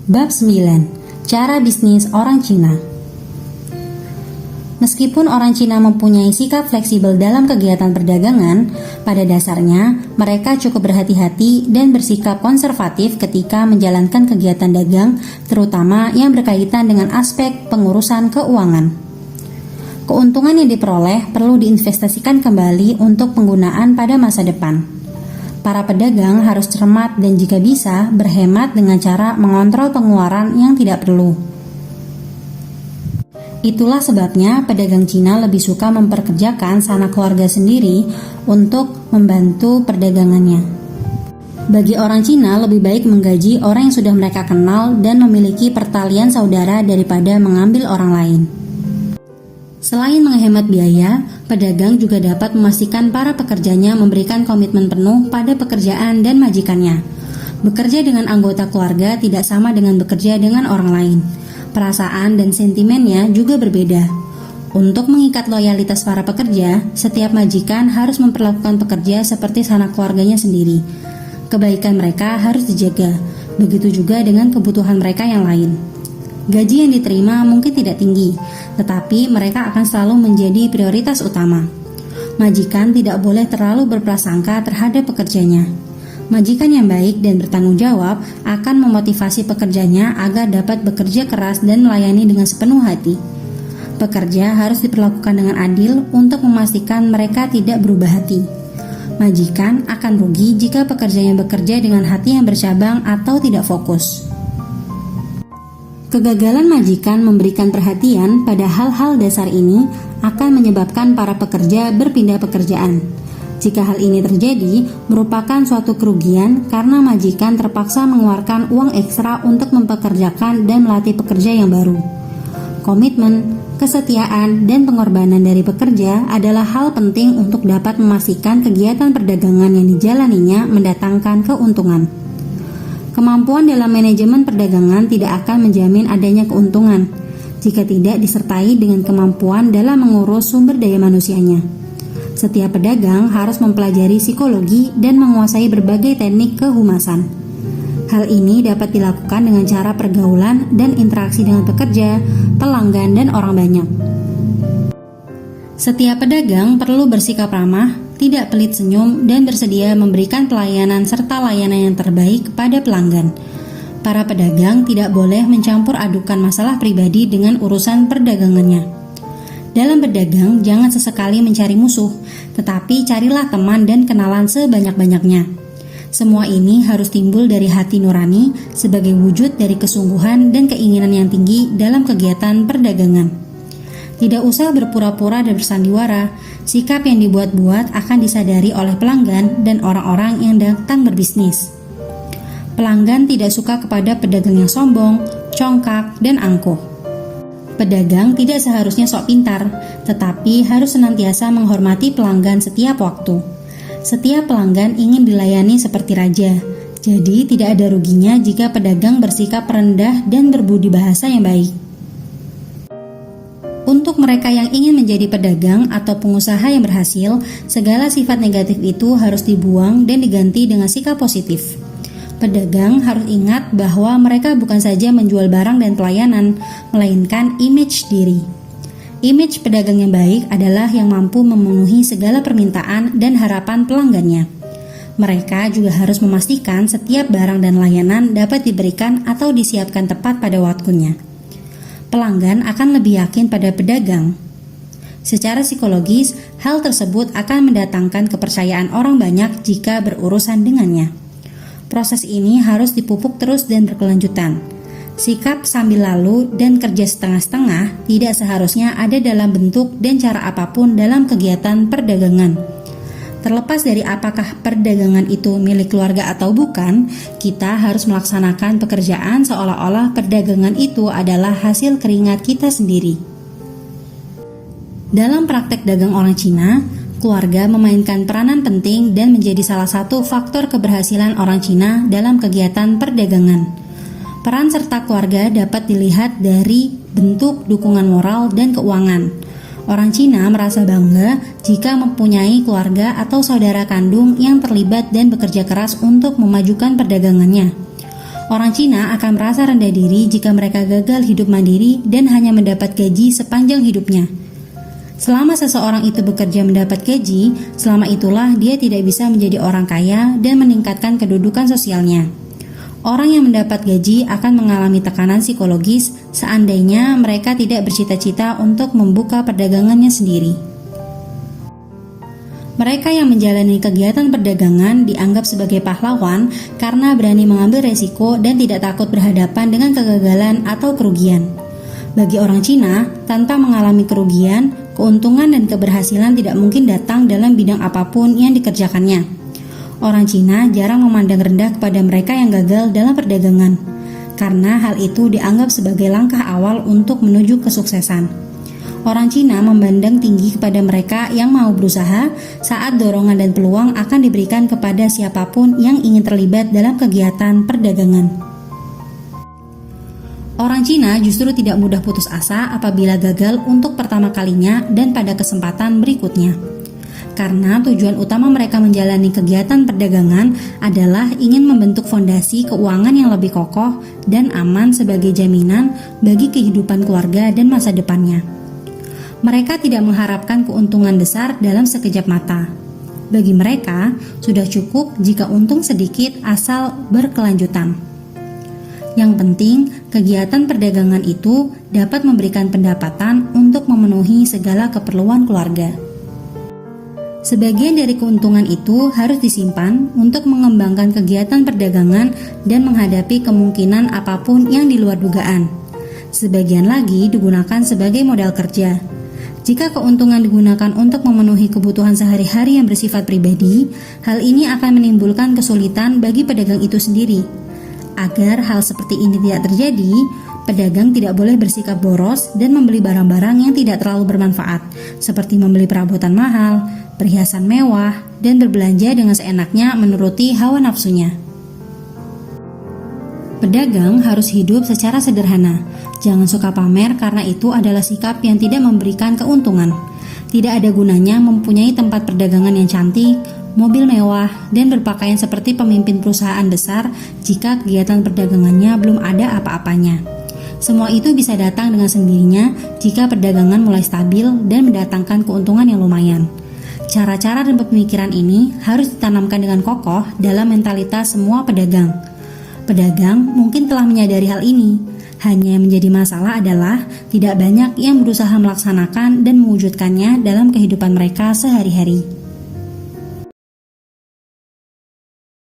Bab 9. Cara bisnis orang Cina. Meskipun orang Cina mempunyai sikap fleksibel dalam kegiatan perdagangan, pada dasarnya mereka cukup berhati-hati dan bersikap konservatif ketika menjalankan kegiatan dagang, terutama yang berkaitan dengan aspek pengurusan keuangan. Keuntungan yang diperoleh perlu diinvestasikan kembali untuk penggunaan pada masa depan. Para pedagang harus cermat dan jika bisa berhemat dengan cara mengontrol pengeluaran yang tidak perlu. Itulah sebabnya pedagang Cina lebih suka memperkerjakan sanak keluarga sendiri untuk membantu perdagangannya. Bagi orang Cina lebih baik menggaji orang yang sudah mereka kenal dan memiliki pertalian saudara daripada mengambil orang lain. Selain menghemat biaya, pedagang juga dapat memastikan para pekerjanya memberikan komitmen penuh pada pekerjaan dan majikannya. Bekerja dengan anggota keluarga tidak sama dengan bekerja dengan orang lain. Perasaan dan sentimennya juga berbeda. Untuk mengikat loyalitas para pekerja, setiap majikan harus memperlakukan pekerja seperti sanak keluarganya sendiri. Kebaikan mereka harus dijaga, begitu juga dengan kebutuhan mereka yang lain. Gaji yang diterima mungkin tidak tinggi, tetapi mereka akan selalu menjadi prioritas utama. Majikan tidak boleh terlalu berprasangka terhadap pekerjanya. Majikan yang baik dan bertanggung jawab akan memotivasi pekerjanya agar dapat bekerja keras dan melayani dengan sepenuh hati. Pekerja harus diperlakukan dengan adil untuk memastikan mereka tidak berubah hati. Majikan akan rugi jika pekerjanya bekerja dengan hati yang bercabang atau tidak fokus. Kegagalan majikan memberikan perhatian pada hal-hal dasar ini akan menyebabkan para pekerja berpindah pekerjaan. Jika hal ini terjadi, merupakan suatu kerugian karena majikan terpaksa mengeluarkan uang ekstra untuk mempekerjakan dan melatih pekerja yang baru. Komitmen, kesetiaan, dan pengorbanan dari pekerja adalah hal penting untuk dapat memastikan kegiatan perdagangan yang dijalaninya mendatangkan keuntungan. Kemampuan dalam manajemen perdagangan tidak akan menjamin adanya keuntungan jika tidak disertai dengan kemampuan dalam mengurus sumber daya manusianya. Setiap pedagang harus mempelajari psikologi dan menguasai berbagai teknik kehumasan. Hal ini dapat dilakukan dengan cara pergaulan dan interaksi dengan pekerja, pelanggan, dan orang banyak. Setiap pedagang perlu bersikap ramah, tidak pelit senyum, dan bersedia memberikan pelayanan serta layanan yang terbaik kepada pelanggan. Para pedagang tidak boleh mencampur adukan masalah pribadi dengan urusan perdagangannya. Dalam berdagang, jangan sesekali mencari musuh, tetapi carilah teman dan kenalan sebanyak-banyaknya. Semua ini harus timbul dari hati nurani sebagai wujud dari kesungguhan dan keinginan yang tinggi dalam kegiatan perdagangan. Tidak usah berpura-pura dan bersandiwara, sikap yang dibuat-buat akan disadari oleh pelanggan dan orang-orang yang datang berbisnis. Pelanggan tidak suka kepada pedagang yang sombong, congkak, dan angkuh. Pedagang tidak seharusnya sok pintar, tetapi harus senantiasa menghormati pelanggan setiap waktu. Setiap pelanggan ingin dilayani seperti raja, jadi tidak ada ruginya jika pedagang bersikap rendah dan berbudi bahasa yang baik. Untuk mereka yang ingin menjadi pedagang atau pengusaha yang berhasil, segala sifat negatif itu harus dibuang dan diganti dengan sikap positif. Pedagang harus ingat bahwa mereka bukan saja menjual barang dan pelayanan, melainkan image diri. Image pedagang yang baik adalah yang mampu memenuhi segala permintaan dan harapan pelanggannya. Mereka juga harus memastikan setiap barang dan layanan dapat diberikan atau disiapkan tepat pada waktunya. Pelanggan akan lebih yakin pada pedagang. Secara psikologis, hal tersebut akan mendatangkan kepercayaan orang banyak jika berurusan dengannya. Proses ini harus dipupuk terus dan berkelanjutan. Sikap sambil lalu dan kerja setengah-setengah tidak seharusnya ada dalam bentuk dan cara apapun dalam kegiatan perdagangan. Terlepas dari apakah perdagangan itu milik keluarga atau bukan, kita harus melaksanakan pekerjaan seolah-olah perdagangan itu adalah hasil keringat kita sendiri. Dalam praktek dagang orang Cina, keluarga memainkan peranan penting dan menjadi salah satu faktor keberhasilan orang Cina dalam kegiatan perdagangan. Peran serta keluarga dapat dilihat dari bentuk dukungan moral dan keuangan. Orang Cina merasa bangga jika mempunyai keluarga atau saudara kandung yang terlibat dan bekerja keras untuk memajukan perdagangannya. Orang Cina akan merasa rendah diri jika mereka gagal hidup mandiri dan hanya mendapat gaji sepanjang hidupnya. Selama seseorang itu bekerja mendapat gaji, selama itulah dia tidak bisa menjadi orang kaya dan meningkatkan kedudukan sosialnya. Orang yang mendapat gaji akan mengalami tekanan psikologis seandainya mereka tidak bercita-cita untuk membuka perdagangannya sendiri. Mereka yang menjalani kegiatan perdagangan dianggap sebagai pahlawan karena berani mengambil resiko dan tidak takut berhadapan dengan kegagalan atau kerugian. Bagi orang Cina, tanpa mengalami kerugian, keuntungan dan keberhasilan tidak mungkin datang dalam bidang apapun yang dikerjakannya. Orang Cina jarang memandang rendah kepada mereka yang gagal dalam perdagangan, karena hal itu dianggap sebagai langkah awal untuk menuju kesuksesan. Orang Cina memandang tinggi kepada mereka yang mau berusaha saat dorongan dan peluang akan diberikan kepada siapapun yang ingin terlibat dalam kegiatan perdagangan. Orang Cina justru tidak mudah putus asa apabila gagal untuk pertama kalinya dan pada kesempatan berikutnya. Karena tujuan utama mereka menjalani kegiatan perdagangan adalah ingin membentuk fondasi keuangan yang lebih kokoh dan aman sebagai jaminan bagi kehidupan keluarga dan masa depannya. Mereka tidak mengharapkan keuntungan besar dalam sekejap mata. Bagi mereka, sudah cukup jika untung sedikit asal berkelanjutan. Yang penting, kegiatan perdagangan itu dapat memberikan pendapatan untuk memenuhi segala keperluan keluarga. Sebagian dari keuntungan itu harus disimpan untuk mengembangkan kegiatan perdagangan dan menghadapi kemungkinan apapun yang di luar dugaan. Sebagian lagi digunakan sebagai modal kerja. Jika keuntungan digunakan untuk memenuhi kebutuhan sehari-hari yang bersifat pribadi, hal ini akan menimbulkan kesulitan bagi pedagang itu sendiri. Agar hal seperti ini tidak terjadi, pedagang tidak boleh bersikap boros dan membeli barang-barang yang tidak terlalu bermanfaat, seperti membeli perabotan mahal, perhiasan mewah, dan berbelanja dengan seenaknya menuruti hawa nafsunya. Pedagang harus hidup secara sederhana. Jangan suka pamer karena itu adalah sikap yang tidak memberikan keuntungan. Tidak ada gunanya mempunyai tempat perdagangan yang cantik, mobil mewah, dan berpakaian seperti pemimpin perusahaan besar jika kegiatan perdagangannya belum ada apa-apanya. Semua itu bisa datang dengan sendirinya jika perdagangan mulai stabil dan mendatangkan keuntungan yang lumayan. Cara-cara dan pemikiran ini harus ditanamkan dengan kokoh dalam mentalitas semua pedagang. Pedagang mungkin telah menyadari hal ini, hanya yang menjadi masalah adalah tidak banyak yang berusaha melaksanakan dan mewujudkannya dalam kehidupan mereka sehari-hari.